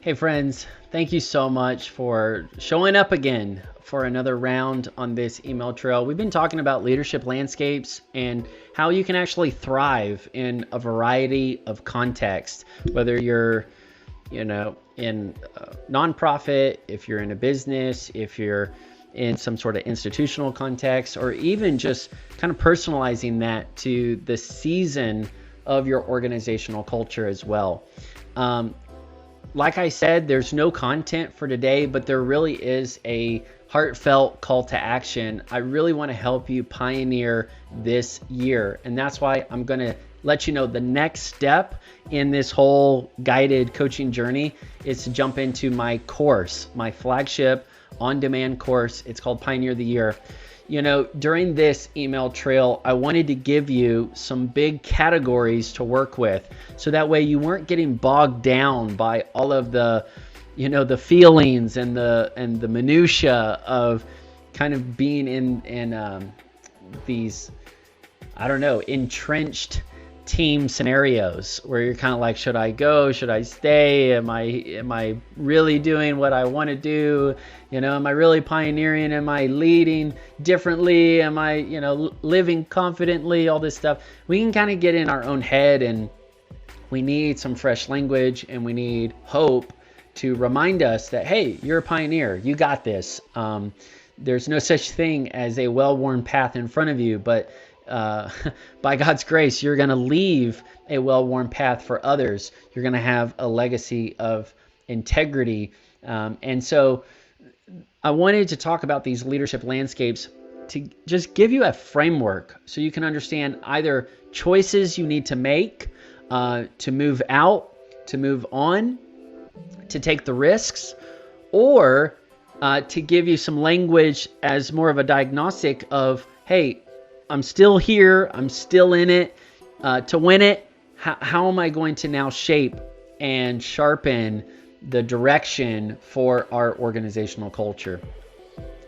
Hey friends, thank you so much for showing up again for another round on this email trail. We've been talking about leadership landscapes and how you can actually thrive in a variety of contexts, whether you're, in a nonprofit, if you're in a business, if you're in some sort of institutional context, or even just kind of personalizing that to the season of your organizational culture as well. Like I said, there's no content for today, but there really is a heartfelt call to action. I really want to help you pioneer this year. And that's why I'm going to let you know the next step in this whole guided coaching journey is to jump into my course, my flagship on-demand course. It's called Pioneer the Year. During this email trail, I wanted to give you some big categories to work with. So that way you weren't getting bogged down by all of the, the feelings and the minutia of kind of being in these, entrenched team scenarios where you're kind of like, should I go? Should I stay? Am I really doing what I want to do? Am I really pioneering? Am I leading differently? Am I, living confidently? All this stuff. We can kind of get in our own head, and we need some fresh language, and we need hope to remind us that, hey, you're a pioneer. You got this. There's no such thing as a well-worn path in front of you, but by God's grace, you're going to leave a well-worn path for others. You're going to have a legacy of integrity. And so I wanted to talk about these leadership landscapes to just give you a framework so you can understand either choices you need to make to move out, to move on, to take the risks, or to give you some language as more of a diagnostic of, hey, I'm still here. I'm still in it. To win it, how am I going to now shape and sharpen the direction for our organizational culture?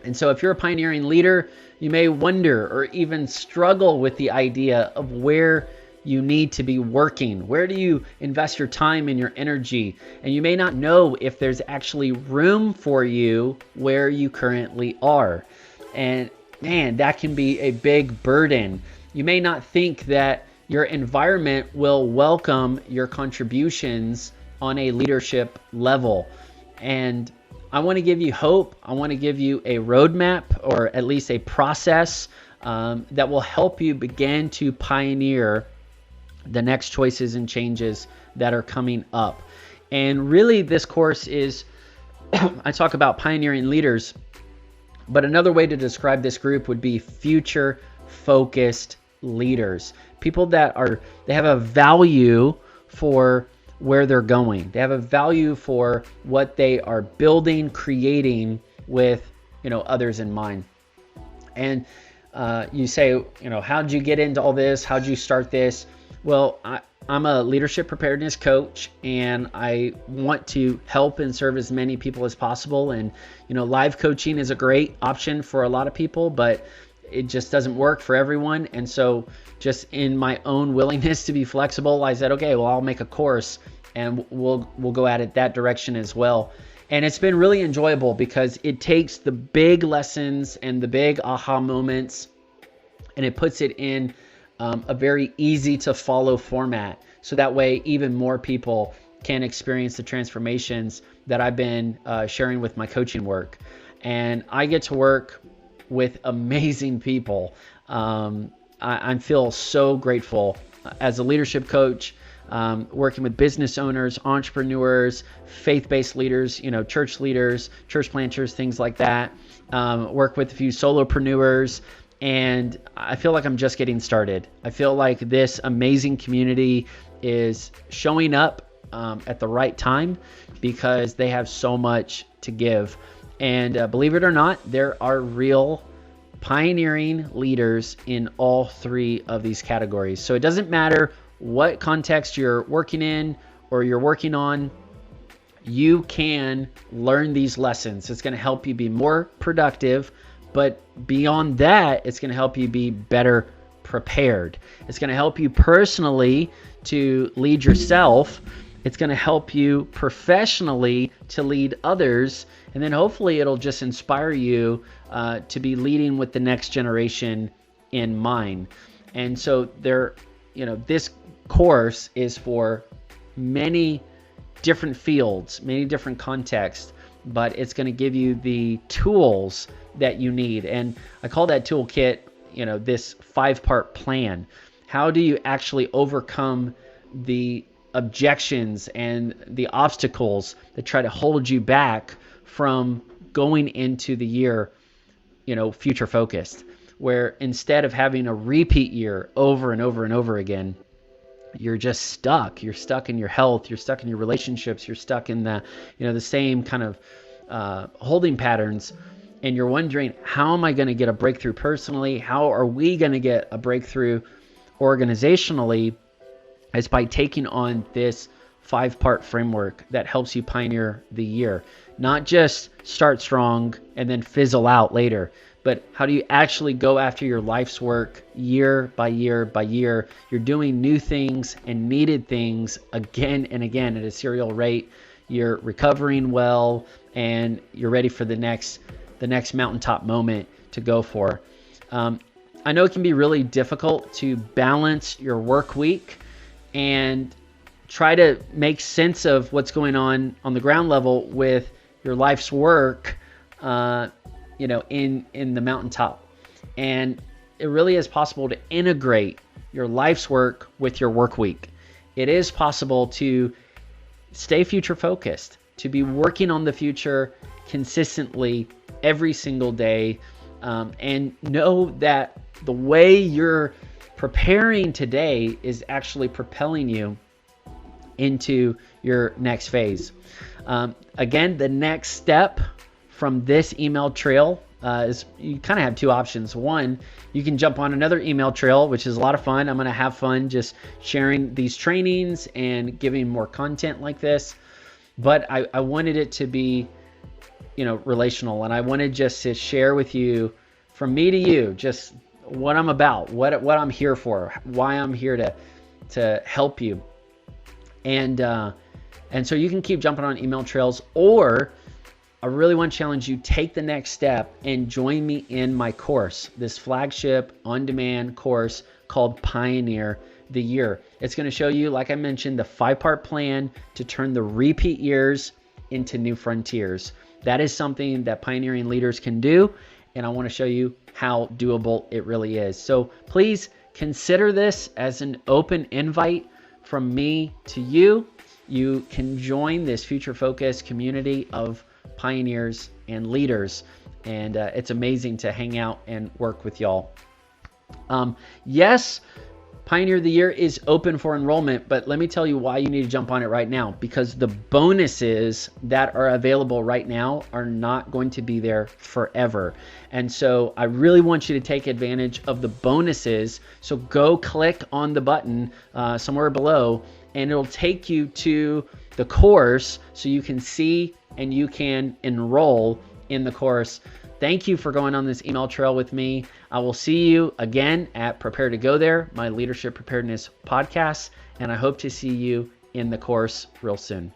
And so if you're a pioneering leader, you may wonder or even struggle with the idea of where you need to be working. Where do you invest your time and your energy? And you may not know if there's actually room for you where you currently are. And man, that can be a big burden. You may not think that your environment will welcome your contributions on a leadership level. And I want to give you hope. I want to give you a roadmap, or at least a process that will help you begin to pioneer the next choices and changes that are coming up. And really, this course is, I talk about pioneering leaders, but another way to describe this group would be future-focused leaders. People that they have a value for where they're going. They have a value for what they are building, creating with, others in mind. And you say, how'd you get into all this? How'd you start this? Well, I'm a leadership preparedness coach, and I want to help and serve as many people as possible. And, live coaching is a great option for a lot of people, but it just doesn't work for everyone. And so just in my own willingness to be flexible, I said, okay, well, I'll make a course and we'll go at it that direction as well. And it's been really enjoyable because it takes the big lessons and the big aha moments, and it puts it in a very easy to follow format. So that way, even more people can experience the transformations that I've been sharing with my coaching work. And I get to work with amazing people. I feel so grateful as a leadership coach, working with business owners, entrepreneurs, faith-based leaders, church leaders, church planters, things like that. Work with a few solopreneurs. And I feel like I'm just getting started. I feel like this amazing community is showing up at the right time because they have so much to give. And believe it or not, there are real pioneering leaders in all three of these categories. So it doesn't matter what context you're working in or you're working on, you can learn these lessons. It's going to help you be more productive. But beyond that, it's going to help you be better prepared. It's going to help you personally to lead yourself It's going to help you professionally to lead others. And then hopefully it'll just inspire you to be leading with the next generation in mind. And so this course is for many different fields, many different contexts, but it's going to give you the tools that you need. And I call that toolkit, this 5-part plan. How do you actually overcome the objections and the obstacles that try to hold you back from going into the year, future focused, where instead of having a repeat year over and over and over again, you're just stuck. You're stuck in your health. You're stuck in your relationships. You're stuck in the same kind of holding patterns. And you're wondering, how am I going to get a breakthrough personally? How are we going to get a breakthrough organizationally? Is by taking on this 5-part framework that helps you pioneer the year. Not just start strong and then fizzle out later, but how do you actually go after your life's work year by year by year? You're doing new things and needed things again and again at a serial rate. You're recovering well, and you're ready for the next mountaintop moment to go for. I know it can be really difficult to balance your work week and try to make sense of what's going on the ground level with your life's work, in the mountaintop. And it really is possible to integrate your life's work with your work week. It is possible to stay future focused, to be working on the future consistently every single day, and know that the way you're preparing today is actually propelling you into your next phase. Again, the next step from this email trail is you kind of have two options. One, you can jump on another email trail, which is a lot of fun. I'm going to have fun just sharing these trainings and giving more content like this. But I wanted it to be, relational, and I wanted just to share with you, from me to you, just what I'm about, what I'm here for, why I'm here to help you. And so you can keep jumping on email trails, or I really want to challenge you, take the next step and join me in my course, this flagship on-demand course called Pioneer the Year. It's going to show you, like I mentioned, the 5-part plan to turn the repeat years into new frontiers. That is something that pioneering leaders can do, and I want to show you how doable it really is. So please consider this as an open invite from me to you. You can join this future focused community of pioneers and leaders, and it's amazing to hang out and work with y'all. Yes, Pioneer of the Year is open for enrollment, but let me tell you why you need to jump on it right now, because the bonuses that are available right now are not going to be there forever. And so I really want you to take advantage of the bonuses. So go click on the button somewhere below, and it'll take you to the course so you can see and you can enroll in the course. Thank you for going on this email trail with me. I will see you again at Prepare to Go There, my leadership preparedness podcast, and I hope to see you in the course real soon.